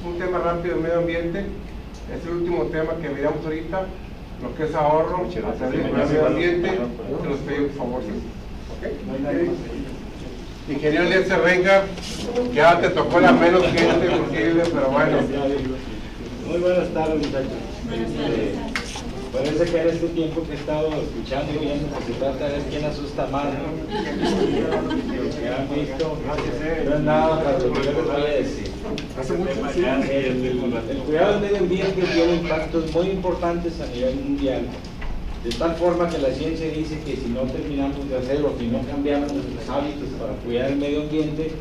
un tema rápido del medio ambiente. Es el último tema que miramos ahorita, lo que es ahorro a través del medio ambiente. Te los pido por favor. ¿Okay? Ingeniero Eliezer Renga, ya te tocó la menos gente posible, pero bueno. Muy buenas tardes, muchachos. Parece que en este tiempo que he estado escuchando y viendo, se trata de ver quién asusta más, ¿no? Los que han visto, no es nada para lo que yo les voy a decir. El cuidado del medio ambiente tiene impactos muy importantes a nivel mundial, de tal forma que la ciencia dice que si no terminamos de hacer o si no cambiamos nuestros hábitos para cuidar el medio ambiente,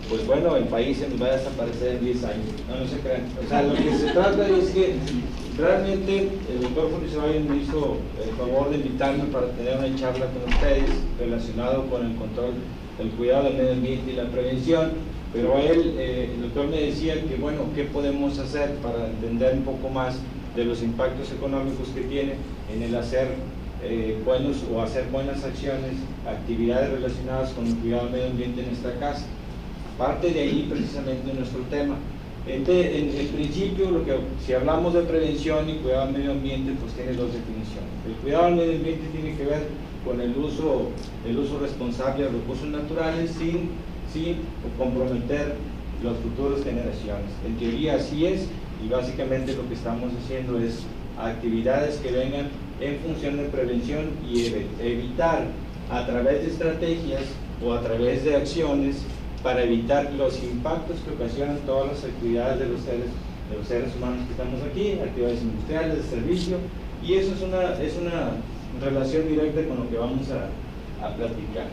pues bueno, el país se nos va a desaparecer en 10 años, no se crean. O sea, lo que se trata es que realmente el doctor Julio Ceballos me hizo el favor de invitarme para tener una charla con ustedes relacionado con el control, el cuidado del medio ambiente y la prevención, pero él, el doctor me decía que bueno, ¿qué podemos hacer para entender un poco más de los impactos económicos que tiene en el hacer buenas acciones, actividades relacionadas con el cuidado del medio ambiente en esta casa? Parte de ahí precisamente nuestro tema. En principio, si hablamos de prevención y cuidado del medio ambiente, pues tiene dos definiciones. El cuidado del medio ambiente tiene que ver con el uso responsable de recursos naturales sin comprometer las futuras generaciones. En teoría así es, y básicamente lo que estamos haciendo es actividades que vengan en función de prevención y evitar a través de estrategias o a través de acciones para evitar los impactos que ocasionan todas las actividades de los seres humanos que estamos aquí, actividades industriales, de servicio, y eso es una relación directa con lo que vamos a platicar.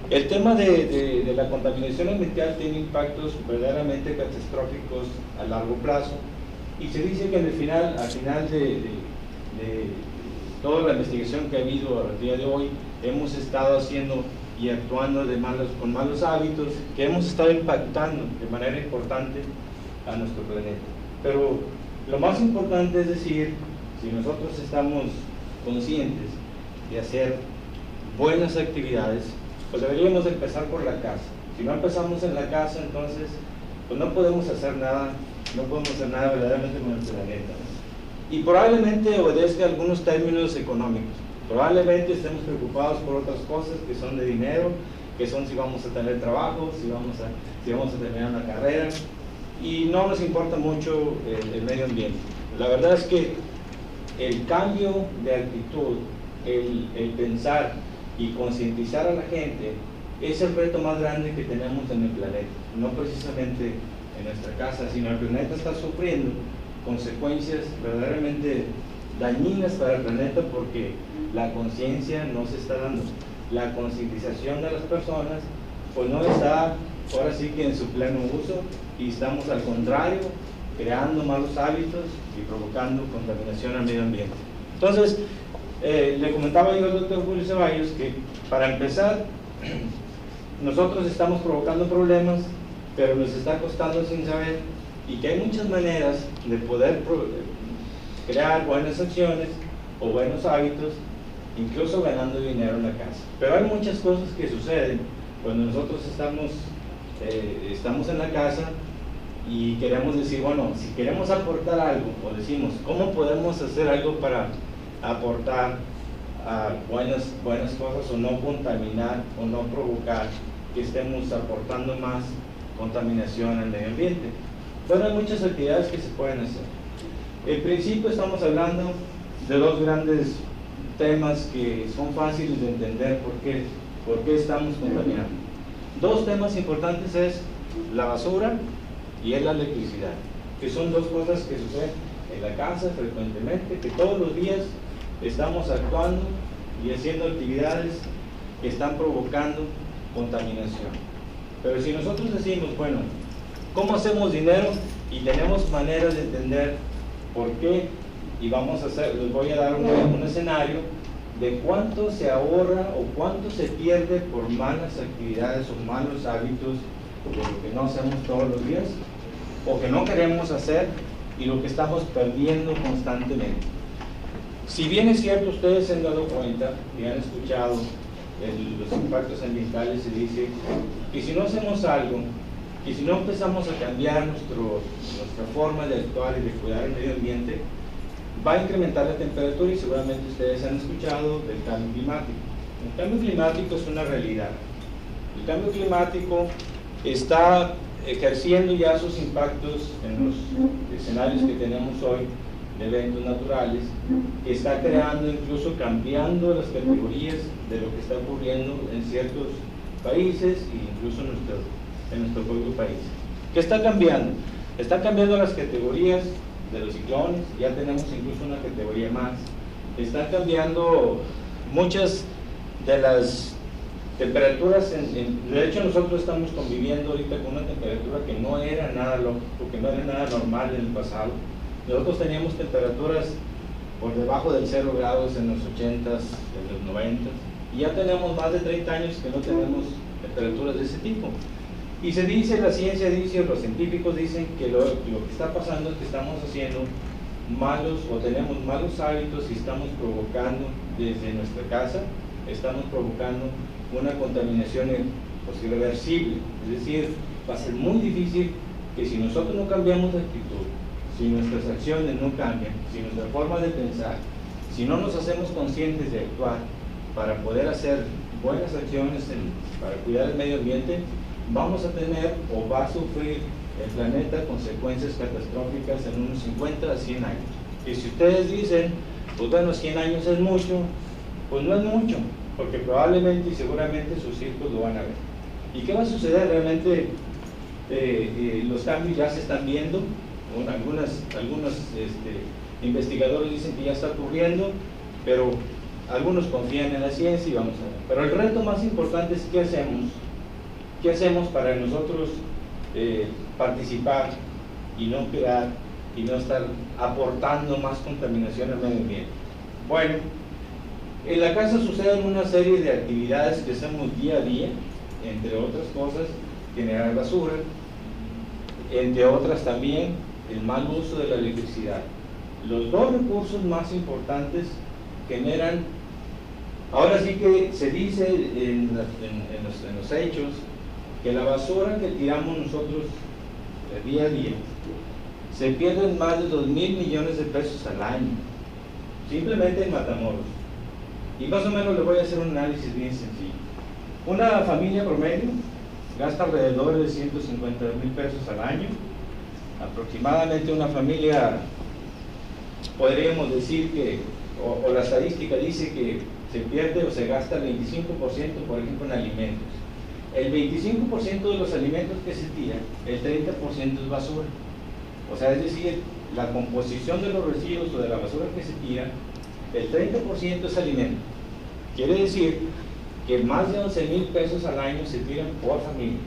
El tema de la contaminación ambiental tiene impactos verdaderamente catastróficos a largo plazo, y se dice que al final de toda la investigación que ha habido al día de hoy, hemos estado haciendo y actuando con malos hábitos que hemos estado impactando de manera importante a nuestro planeta. Pero lo más importante es decir, si nosotros estamos conscientes de hacer buenas actividades, pues deberíamos empezar por la casa. Si no empezamos en la casa, entonces pues no podemos hacer nada verdaderamente con el planeta. Y probablemente obedezca a algunos términos económicos. Probablemente estemos preocupados por otras cosas que son de dinero, que son si vamos a tener trabajo, si vamos a terminar una carrera, y no nos importa mucho el medio ambiente. La verdad es que el cambio de actitud, el pensar y concientizar a la gente es el reto más grande que tenemos en el planeta, no precisamente en nuestra casa, sino el planeta está sufriendo consecuencias verdaderamente dañinas para el planeta porque la conciencia no se está dando, la concientización de las personas pues no está ahora sí que en su pleno uso, y estamos al contrario creando malos hábitos y provocando contaminación al medio ambiente. Entonces le comentaba yo al doctor Julio Ceballos que para empezar nosotros estamos provocando problemas, pero nos está costando sin saber, y que hay muchas maneras de poder crear buenas acciones o buenos hábitos, incluso ganando dinero en la casa. Pero hay muchas cosas que suceden cuando nosotros estamos en la casa y queremos decir, bueno, si queremos aportar algo, o decimos, ¿cómo podemos hacer algo para aportar a buenas cosas o no contaminar o no provocar que estemos aportando más contaminación al medio ambiente? Bueno, hay muchas actividades que se pueden hacer. En principio estamos hablando de dos grandes temas que son fáciles de entender por qué estamos contaminando. Dos temas importantes es la basura y es la electricidad, que son dos cosas que suceden en la casa frecuentemente, que todos los días estamos actuando y haciendo actividades que están provocando contaminación. Pero si nosotros decimos, bueno, ¿cómo hacemos dinero? Y tenemos maneras de entender por qué, y les voy a dar un escenario de cuánto se ahorra o cuánto se pierde por malas actividades o malos hábitos de lo que no hacemos todos los días o que no queremos hacer y lo que estamos perdiendo constantemente. Si bien es cierto, ustedes se han dado cuenta y han escuchado los impactos ambientales, se dice que si no hacemos algo Y si no empezamos a cambiar nuestra forma de actuar y de cuidar el medio ambiente, va a incrementar la temperatura, y seguramente ustedes han escuchado del cambio climático. El cambio climático es una realidad. El cambio climático está ejerciendo ya sus impactos en los escenarios que tenemos hoy de eventos naturales, que está creando, incluso cambiando las categorías de lo que está ocurriendo en ciertos países e incluso en nuestro propio país. ¿Qué está cambiando? Está cambiando las categorías de los ciclones, ya tenemos incluso una categoría más. Están cambiando muchas de las temperaturas, de hecho nosotros estamos conviviendo ahorita con una temperatura que no era nada lógico, que no era nada normal en el pasado. Nosotros teníamos temperaturas por debajo del 0 grados en los 80s, en los 90s, y ya tenemos más de 30 años que no tenemos temperaturas de ese tipo. Y se dice, la ciencia dice, los científicos dicen que lo que está pasando es que estamos haciendo malos, o tenemos malos hábitos, y estamos provocando desde nuestra casa, estamos provocando una contaminación pues, irreversible. Es decir, va a ser muy difícil que si nosotros no cambiamos de actitud, si nuestras acciones no cambian, si nuestra forma de pensar, si no nos hacemos conscientes de actuar para poder hacer buenas acciones para cuidar el medio ambiente, vamos a tener o va a sufrir el planeta consecuencias catastróficas en unos 50 a 100 años. Y si ustedes dicen, pues bueno, 100 años es mucho, pues no es mucho, porque probablemente y seguramente sus hijos lo van a ver. ¿Y qué va a suceder? Realmente los cambios ya se están viendo. Algunos investigadores dicen que ya está ocurriendo, pero algunos confían en la ciencia y vamos a ver. Pero el reto más importante es ¿qué hacemos? ¿Qué hacemos para nosotros participar y no crear y no estar aportando más contaminación al medio ambiente? Bueno, en la casa suceden una serie de actividades que hacemos día a día, entre otras cosas, generar basura, entre otras también el mal uso de la electricidad. Los dos recursos más importantes generan, ahora sí que se dice en los hechos, que la basura que tiramos nosotros día a día, se pierden más de 2.000 millones de pesos al año, simplemente en Matamoros. Y más o menos le voy a hacer un análisis bien sencillo. Una familia promedio gasta alrededor de 150.000 pesos al año. Aproximadamente una familia, podríamos decir que, o la estadística dice que se pierde o se gasta el 25%, por ejemplo, en alimentos. El 25% de los alimentos que se tiran, el 30% es basura. O sea, es decir, la composición de los residuos o de la basura que se tira, el 30% es alimento. Quiere decir que más de 11.000 pesos al año se tiran por familia.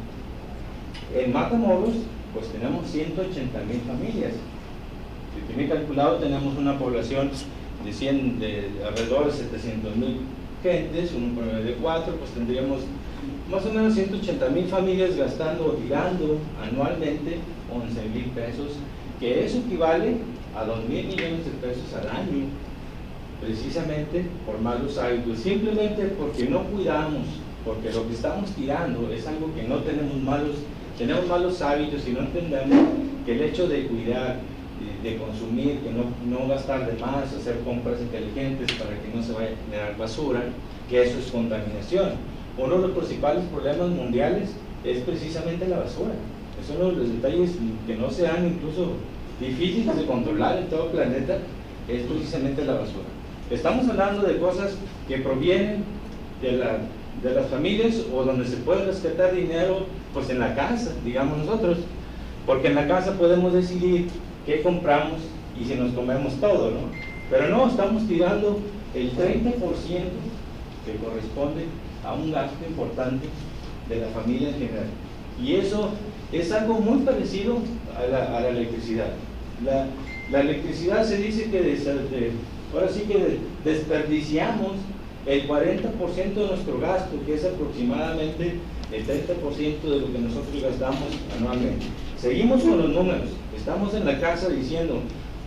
En Matamoros, pues tenemos 180.000 familias. Si tiene calculado, tenemos una población de alrededor de 700.000 gentes, un promedio de 4, pues tendríamos más o menos 180.000 familias gastando o tirando anualmente 11.000 pesos, que eso equivale a 2.000 millones de pesos al año, precisamente por malos hábitos, simplemente porque no cuidamos, porque lo que estamos tirando es algo que no tenemos malos hábitos y no entendemos que el hecho de cuidar, de consumir, que no gastar de más, hacer compras inteligentes para que no se vaya a generar basura, que eso es contaminación. Uno de los principales problemas mundiales es precisamente la basura. Es uno de los detalles que no sean incluso difíciles de controlar en todo el planeta, es precisamente la basura. Estamos hablando de cosas que provienen de las familias o donde se puede rescatar dinero, pues en la casa, digamos nosotros, porque en la casa podemos decidir qué compramos y si nos comemos todo, ¿no? Pero no, estamos tirando el 30% que corresponde a un gasto importante de la familia en general. Y eso es algo muy parecido a la electricidad. La electricidad se dice que ahora sí que desperdiciamos el 40% de nuestro gasto, que es aproximadamente el 30% de lo que nosotros gastamos anualmente. Seguimos con los números. Estamos en la casa diciendo,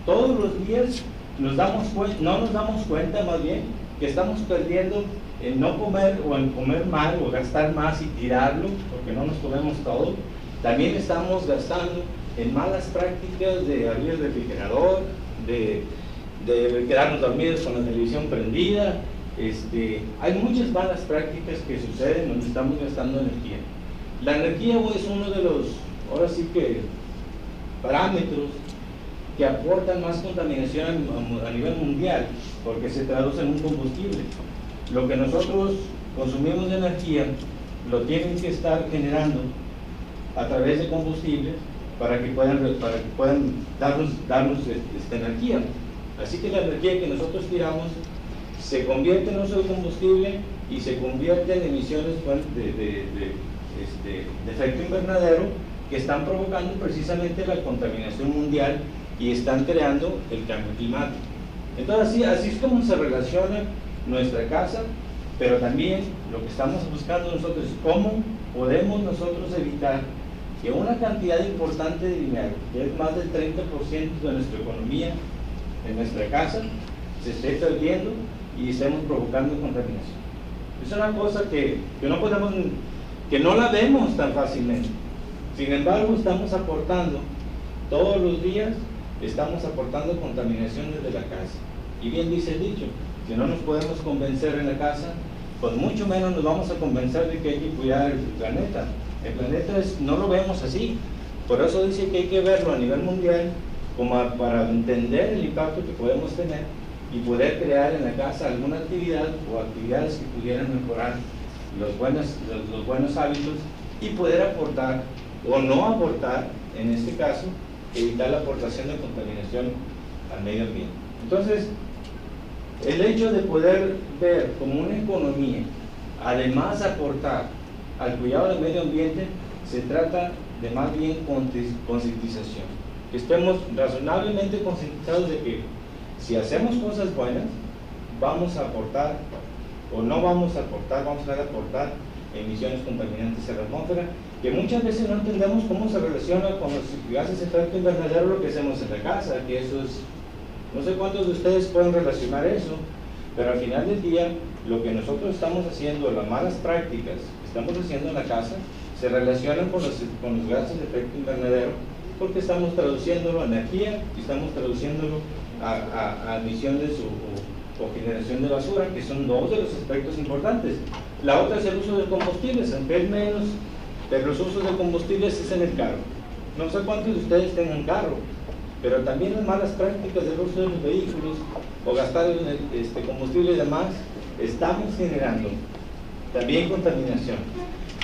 todos los días no nos damos cuenta más bien que estamos perdiendo en no comer o en comer mal o gastar más y tirarlo, porque no nos comemos todo, También estamos gastando en malas prácticas de abrir el refrigerador, de quedarnos dormidos con la televisión prendida. Hay muchas malas prácticas que suceden donde estamos gastando energía. La energía es uno de los, ahora sí que, parámetros que aportan más contaminación a nivel mundial, porque se traduce en un combustible. Lo que nosotros consumimos de energía lo tienen que estar generando a través de combustibles para que puedan darnos esta energía. Así que la energía que nosotros tiramos se convierte en uso de combustible y se convierte en emisiones de efecto invernadero que están provocando precisamente la contaminación mundial y están creando el cambio climático. Entonces así es como se relaciona nuestra casa, pero también lo que estamos buscando nosotros es cómo podemos nosotros evitar que una cantidad importante de dinero, que es más del 30% de nuestra economía en nuestra casa, se esté perdiendo y estemos provocando contaminación. Es una cosa que no la vemos tan fácilmente. Sin embargo, estamos aportando todos los días, estamos aportando contaminación desde la casa. Y bien dice el dicho, si no nos podemos convencer en la casa, pues mucho menos nos vamos a convencer de que hay que cuidar el planeta. El planeta no lo vemos así. Por eso dice que hay que verlo a nivel mundial, como para entender el impacto que podemos tener y poder crear en la casa alguna actividad o actividades que pudieran mejorar los buenos hábitos y poder aportar o no aportar, en este caso, evitar la aportación de contaminación al medio ambiente. Entonces, el hecho de poder ver como una economía, además aportar al cuidado del medio ambiente, se trata de más bien concientización. Que estemos razonablemente concientizados de que si hacemos cosas buenas, vamos a aportar o no vamos a aportar, vamos a aportar emisiones contaminantes a la atmósfera, que muchas veces no entendemos cómo se relaciona con los gases de efecto invernadero, lo que hacemos en la casa, que eso es, no sé cuántos de ustedes pueden relacionar eso, pero al final del día, lo que nosotros estamos haciendo, las malas prácticas que estamos haciendo en la casa, se relacionan con los gases de efecto invernadero, porque estamos traduciéndolo a energía y estamos traduciéndolo a emisiones o generación de basura, que son dos de los aspectos importantes. La otra es el uso de combustibles, aunque es menos de los usos de combustibles es en el carro. No sé cuántos de ustedes tengan carro, pero también las malas prácticas del uso de los vehículos o gastar combustible y demás, estamos generando también contaminación.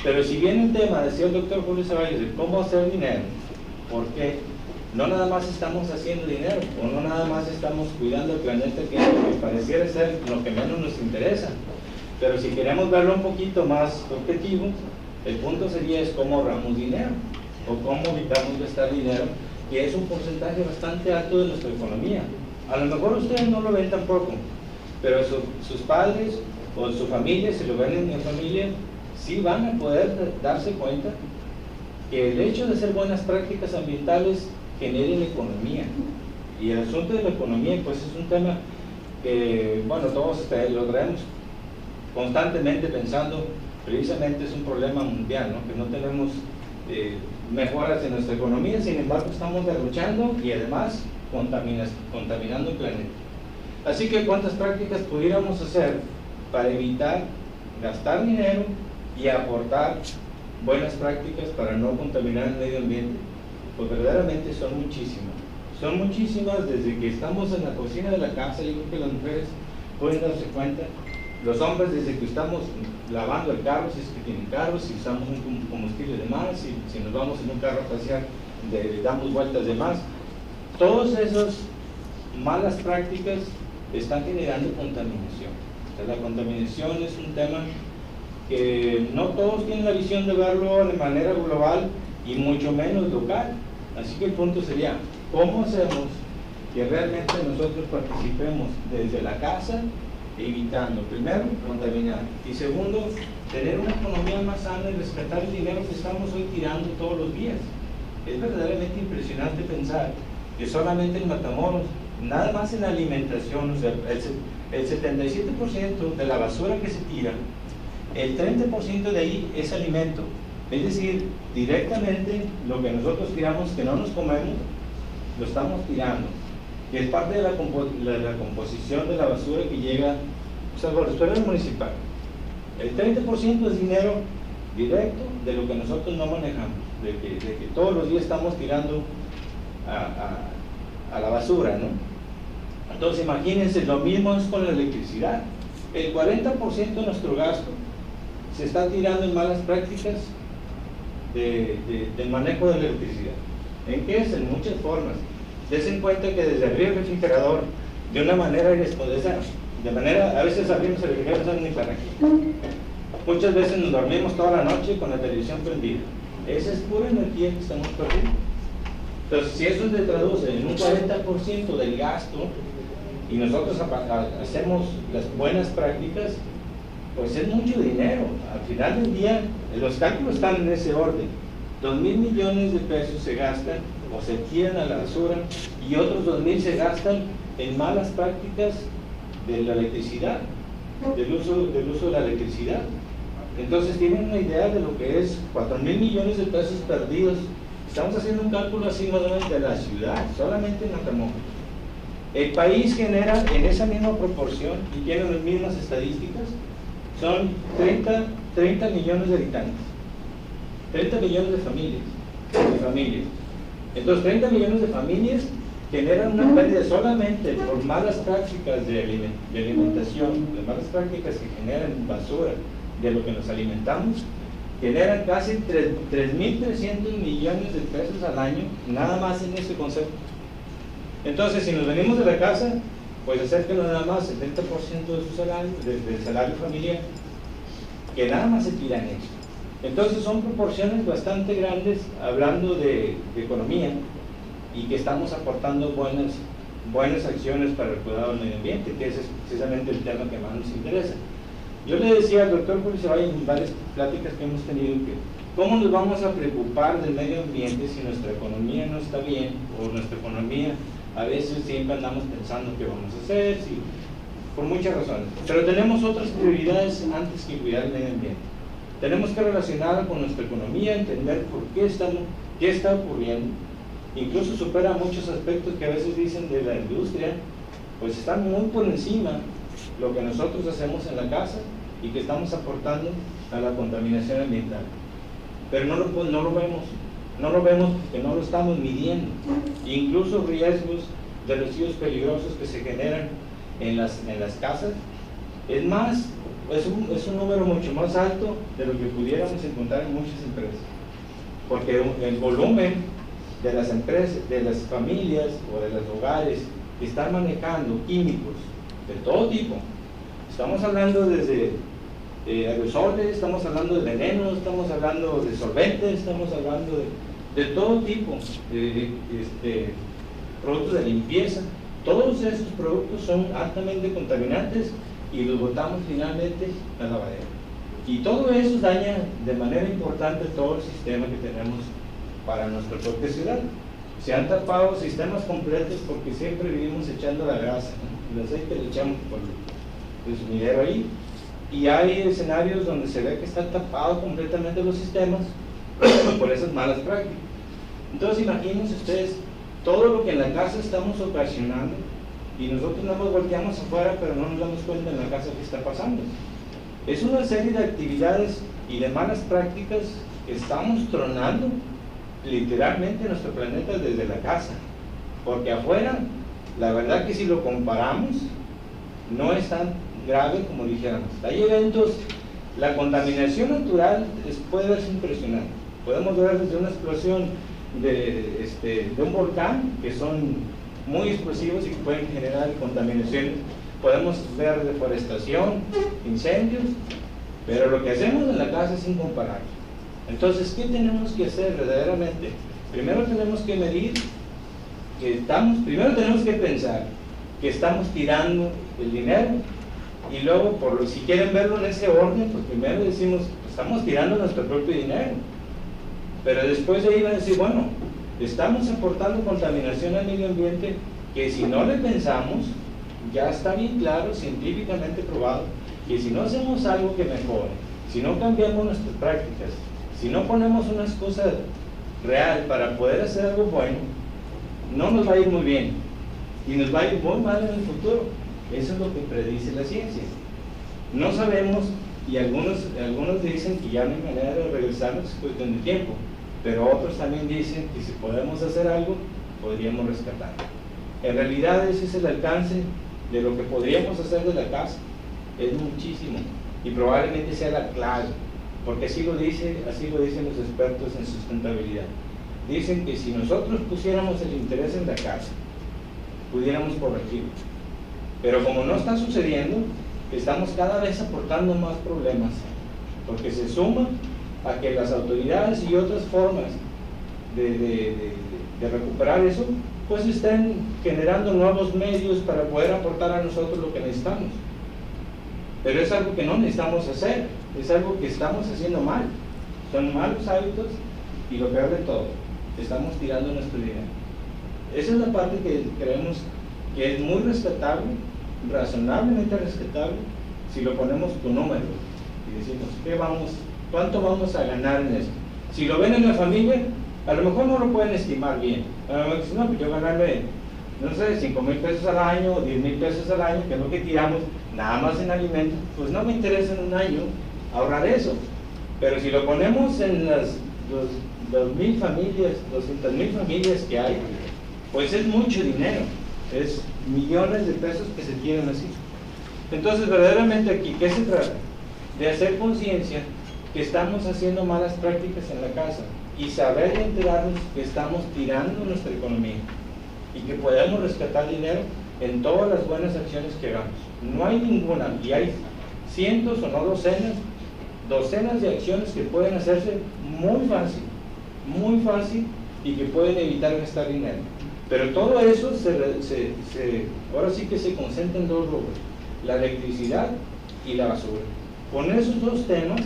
Pero si bien el tema, decía el doctor Julio Ceballos, de cómo hacer dinero, ¿por qué? No nada más estamos haciendo dinero, o no nada más estamos cuidando el planeta, que pareciera ser lo que menos nos interesa. Pero si queremos verlo un poquito más objetivo, el punto sería es cómo ahorramos dinero, o cómo evitamos gastar dinero, que es un porcentaje bastante alto de nuestra economía. A lo mejor ustedes no lo ven tampoco, pero sus padres o su familia, si lo ven en familia, sí van a poder darse cuenta que el hecho de hacer buenas prácticas ambientales generen economía. Y el asunto de la economía, pues es un tema que, bueno, todos lo traemos constantemente pensando, precisamente es un problema mundial, ¿no? Que no tenemos mejoras en nuestra economía, sin embargo estamos derrochando y además contaminando el planeta. Así que, ¿cuántas prácticas pudiéramos hacer para evitar gastar dinero y aportar buenas prácticas para no contaminar el medio ambiente? Pues verdaderamente son muchísimas, desde que estamos en la cocina de la casa. Yo creo que las mujeres pueden darse cuenta, los hombres desde que estamos lavando el carro, si es que tienen carro, si usamos un combustible de más, si nos vamos en un carro a pasear, damos vueltas de más. Todas esas malas prácticas están generando contaminación. O sea, la contaminación es un tema que no todos tienen la visión de verlo de manera global y mucho menos local. Así que el punto sería, ¿cómo hacemos que realmente nosotros participemos desde la casa, evitando, primero, contaminar, y segundo, tener una economía más sana y respetar el dinero que estamos hoy tirando todos los días? Es verdaderamente impresionante pensar que solamente en Matamoros, nada más en la alimentación, o sea, el 77% de la basura que se tira, el 30% de ahí es alimento, Es decir, directamente lo que nosotros tiramos, que no nos comemos, lo estamos tirando, que es parte de la composición de la basura que llega al laboratorio municipal. El 30% es dinero directo de lo que nosotros no manejamos, de que todos los días estamos tirando a la basura, ¿no? Entonces imagínense, lo mismo es con la electricidad. El 40% de nuestro gasto se está tirando en malas prácticas del manejo de la electricidad. ¿En qué es? En muchas formas. Desen en cuenta que desde abrir el refrigerador de una manera irresponsable, a veces abrimos el refrigerador, no saben ni para qué. Muchas veces nos dormimos toda la noche con la televisión prendida. Esa es pura energía que estamos perdiendo. Entonces, si eso se traduce en un 40% del gasto y nosotros hacemos las buenas prácticas, pues es mucho dinero. Al final del día, los cálculos están en ese orden. 2,000 millones de pesos se gastan o se tiran a la basura y otros 2,000 se gastan en malas prácticas de la electricidad, del uso de la electricidad. Entonces tienen una idea de lo que es 4,000 millones de pesos perdidos. Estamos haciendo un cálculo así más o menos de la ciudad, solamente en Atamoja. El país genera en esa misma proporción, y tienen las mismas estadísticas, son 30 millones de habitantes, 30 millones de familias. Entonces 30 millones de familias generan una pérdida solamente por malas prácticas de alimentación, de malas prácticas que generan basura, de lo que nos alimentamos, generan casi 3,300 millones de pesos al año, nada más en ese concepto. Entonces, si nos venimos de la casa, pues acérquenlo nada más, el 30% de su salario, del salario familiar, que nada más se tiran eso. Entonces, son proporciones bastante grandes, hablando de economía, y que estamos aportando buenas acciones para el cuidado del medio ambiente, que ese es precisamente el tema que más nos interesa. Yo le decía al doctor Purisabay en varias pláticas que hemos tenido que ¿cómo nos vamos a preocupar del medio ambiente si nuestra economía no está bien? O nuestra economía, a veces siempre andamos pensando qué vamos a hacer, por muchas razones. Pero tenemos otras prioridades antes que cuidar el medio ambiente. Tenemos que relacionarla con nuestra economía, entender por qué está ocurriendo. Incluso supera muchos aspectos que a veces dicen de la industria, pues están muy por encima lo que nosotros hacemos en la casa y que estamos aportando a la contaminación ambiental. Pero no lo vemos porque no lo estamos midiendo. Incluso riesgos de residuos peligrosos que se generan en las casas es un número mucho más alto de lo que pudiéramos encontrar en muchas empresas, porque el volumen de las empresas, de las familias o de los hogares que están manejando químicos de todo tipo, estamos hablando desde aerosoles, estamos hablando de venenos, estamos hablando de solventes, estamos hablando de todo tipo, productos de limpieza. Todos estos productos son altamente contaminantes y los botamos finalmente a la lavadera. Y todo eso daña de manera importante todo el sistema que tenemos para nuestra propia ciudad. Se han tapado sistemas completos porque siempre vivimos echando la grasa, ¿no? El aceite lo echamos por el sumidero ahí, y hay escenarios donde se ve que están tapados completamente los sistemas por esas malas prácticas. Entonces imagínense ustedes todo lo que en la casa estamos ocasionando y nosotros no nos volteamos afuera, pero no nos damos cuenta en la casa que está pasando. Es una serie de actividades y de malas prácticas que estamos tronando literalmente nuestro planeta desde la casa, porque afuera, la verdad que si lo comparamos, no es tan grave como dijéramos. Hay eventos, la contaminación natural puede verse impresionante. Podemos ver desde una explosión de un volcán, que son muy explosivos y que pueden generar contaminaciones. Podemos ver deforestación, incendios, pero lo que hacemos en la casa es incomparable. Entonces, ¿qué tenemos que hacer verdaderamente? Primero tenemos que medir primero tenemos que pensar que estamos tirando el dinero, y luego, si quieren verlo en ese orden, pues primero decimos, pues estamos tirando nuestro propio dinero, pero después de ahí van a decir, bueno, estamos aportando contaminación al medio ambiente que si no le pensamos, ya está bien claro, científicamente probado, que si no hacemos algo que mejore, si no cambiamos nuestras prácticas, Si no ponemos una excusa real para poder hacer algo bueno, no nos va a ir muy bien y nos va a ir muy mal en el futuro. Eso es lo que predice la ciencia. No sabemos, y algunos dicen que ya no hay manera de regresar después de un tiempo, pero otros también dicen que si podemos hacer algo, podríamos rescatar. En realidad ese es el alcance de lo que podríamos hacer de la casa. Es muchísimo y probablemente sea la clave, porque así lo dicen los expertos en sustentabilidad. Dicen que si nosotros pusiéramos el interés en la casa, pudiéramos corregirlo. Pero como no está sucediendo, estamos cada vez aportando más problemas, porque se suma a que las autoridades y otras formas de recuperar eso, pues estén generando nuevos medios para poder aportar a nosotros lo que necesitamos. Pero es algo que no necesitamos hacer, es algo que estamos haciendo mal. Son malos hábitos y lo peor de todo, estamos tirando nuestro dinero. Esa es la parte que creemos que es muy rescatable, razonablemente rescatable, si lo ponemos con números y decimos, ¿cuánto vamos a ganar en esto? Si lo ven en la familia, a lo mejor no lo pueden estimar bien. A lo mejor dicen, no, pues yo ganarle, no sé, 5,000 pesos al año o 10,000 pesos al año, que es lo que tiramos, nada más en alimentos, pues no me interesa en un año ahorrar eso. Pero si lo ponemos en las 2,000 familias, 200,000 familias que hay, pues es mucho dinero, es millones de pesos que se tienen así. Entonces, verdaderamente aquí, ¿qué se trata? De hacer conciencia que estamos haciendo malas prácticas en la casa y saber y enterarnos que estamos tirando nuestra economía y que podemos rescatar dinero en todas las buenas acciones que hagamos. No hay ninguna, y hay cientos o no docenas de acciones que pueden hacerse muy fácil y que pueden evitar gastar dinero. Pero todo eso ahora sí que se concentra en dos rubros: la electricidad y la basura. Con esos dos temas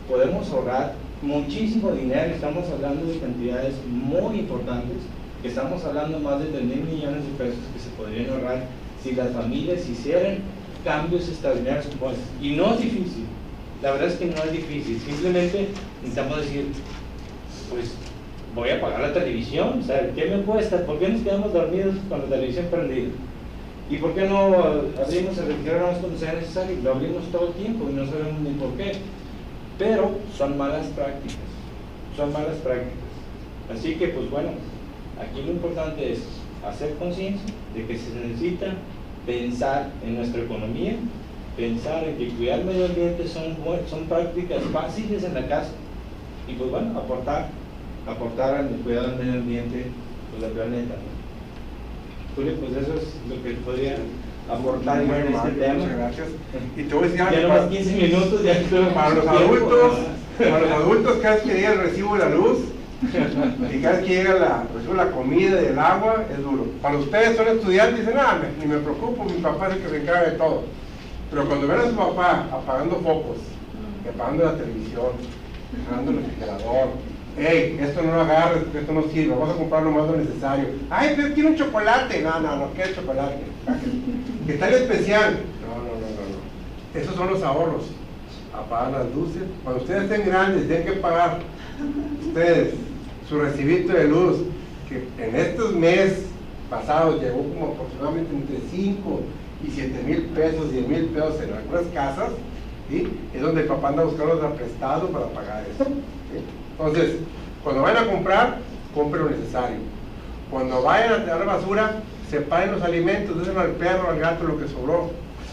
podemos ahorrar muchísimo dinero. Estamos hablando de cantidades muy importantes, que estamos hablando más de 3,000 millones de pesos que se podrían ahorrar si las familias hicieran cambios extraordinarios como estos. Y no es difícil, la verdad es que no es difícil, simplemente necesitamos decir, pues voy a apagar la televisión, o sea, ¿qué me cuesta? ¿Por qué nos quedamos dormidos con la televisión prendida? ¿Y por qué no abrimos el refrigerador cuando sea necesario? Lo abrimos todo el tiempo y no sabemos ni por qué. Pero son malas prácticas, Así que, pues bueno, aquí lo importante es hacer conciencia de que se necesita pensar en nuestra economía, pensar en que cuidar el medio ambiente son prácticas fáciles en la casa y, pues bueno, aportar al cuidado del medio ambiente, pues del planeta, ¿no? Julio, pues eso es lo que podría aportar en este tema. Muchas gracias. Y te voy a decir algo. Ya nomás 15 minutos, ya estoy. Para los adultos, cada vez que llega el recibo de la luz y cada vez que llega la comida y el agua, es duro. Cuando ustedes son estudiantes, dicen, ni me preocupo, mi papá es el que se encarga de todo. Pero cuando ven a su papá apagando focos, apagando la televisión, apagando el refrigerador, hey, esto no lo agarres, esto no sirve, vamos a comprar lo más lo necesario. Ay, pero quiero un chocolate. No, ¿qué es chocolate? Que está en especial. No. Esos son los ahorros. Apagar las luces. Cuando ustedes estén grandes, tienen que pagar ustedes su recibito de luz, que en estos meses pasados llegó como aproximadamente entre 5 y 7,000 pesos, 10,000 pesos en algunas casas, ¿sí? Es donde el papá anda buscando prestado para pagar eso, ¿sí? Entonces, cuando vayan a comprar, compren lo necesario. Cuando vayan a tirar basura, separen los alimentos, déjenlo al perro, al gato, lo que sobró.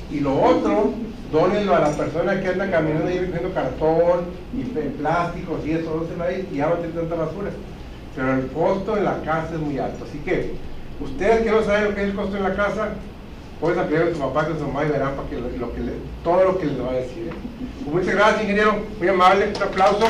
Y lo otro, dónenlo a la persona que anda caminando y recogiendo cartón y plásticos y eso, dónenlo ahí, y ya no tienen tanta basura. Pero el costo en la casa es muy alto. Así que, ustedes que no saben lo que es el costo en la casa, pueden apoyar a su papá y a su mamá y verán para que todo lo que les va a decir. Pues muchas gracias, ingeniero, muy amable, un aplauso.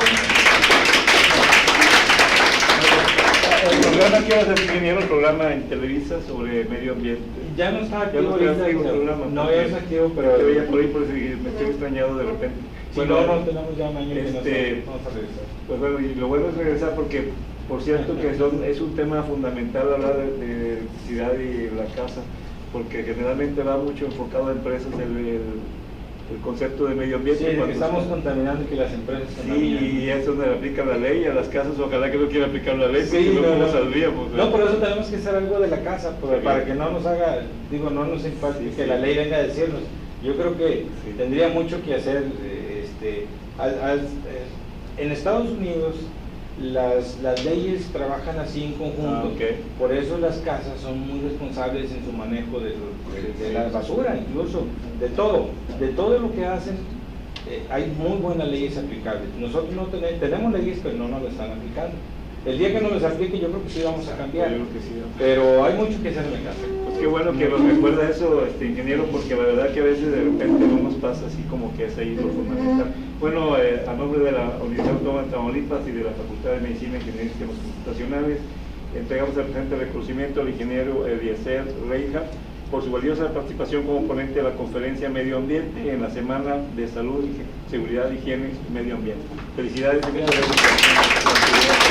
El programa que vas a hacer, ingeniero, el programa en Televisa sobre medio ambiente. Ya no está activo, el programa. No, ya está activo, pero yo veía por ahí, por si me estoy extrañado de repente. Si no tenemos ya un año que vamos a regresar. Pues bueno, y lo bueno es regresar porque, por cierto, que es un tema fundamental hablar de electricidad y la casa, porque generalmente va mucho enfocado a empresas el concepto de medio ambiente. Sí, de que cuando estamos contaminando y que las empresas contaminan. Sí, y eso donde aplica la ley a las casas, ojalá que no quiera aplicar la ley, porque Sí, no saldríamos. No, por eso tenemos que hacer algo de la casa, para que no nos haga, digo, no nos impacte, que la ley venga a decirnos. Yo creo que tendría mucho que hacer. En Estados Unidos las leyes trabajan así en conjunto, por eso las casas son muy responsables en su manejo de la basura, incluso de todo lo que hacen. Hay muy buenas leyes aplicables. Nosotros no tenemos leyes, pero no nos las están aplicando. El día que nos las aplique, yo creo que sí vamos a cambiar. Yo creo que sí, ¿no? Pero hay mucho que hacer en la casa. Pues qué bueno que nos recuerda eso, ingeniero, porque la verdad que a veces de repente no nos pasa así como que es ahí lo fundamental. Bueno, a nombre de la Universidad Autónoma de Tamaulipas y de la Facultad de Medicina, Ingeniería y Sistemas Computacionales, entregamos el presente reconocimiento al ingeniero Eliezer Reija por su valiosa participación como ponente de la conferencia Medio Ambiente en la Semana de Salud, Seguridad, Higiene y Medio Ambiente. Felicidades y muchas gracias.